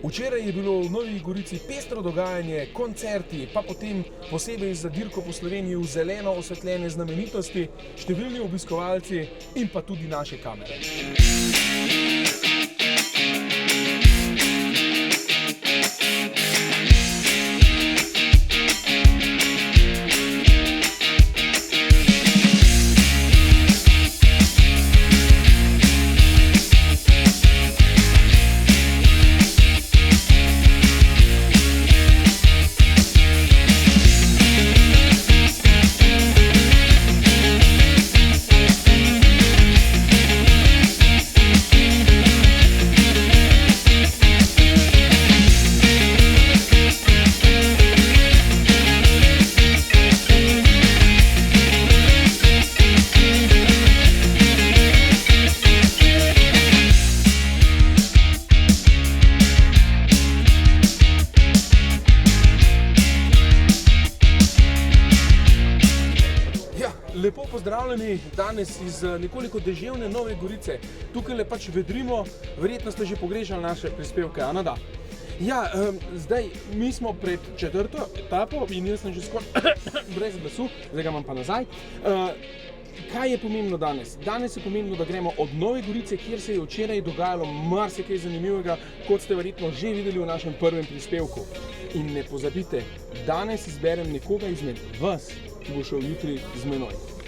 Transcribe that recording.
Včeraj je bilo v Novi Gorici pestro dogajanje, koncerti, pa potem posebej za dirko po Sloveniji v zeleno osvetljene znamenitosti, številni obiskovalci in pa tudi naše kamere. Lepo pozdravljeni danes iz nekoliko deževne Nove Gorice. Tukaj pač vedrimo, verjetno ste že pogrešali naše prispevke, a da? Ja, zdaj, mi smo pred 4. etapo in jaz sem že skoraj brez glasu, zdaj ga imam pa nazaj. Kaj je pomembno danes? Danes je pomembno, da gremo od Nove Gorice, kjer se je včeraj dogajalo marsikaj zanimivega, kot ste verjetno že videli v našem prvem prispevku. In ne pozabite, danes izberem nekoga izmed vas, ki bo šel jutri z menoj.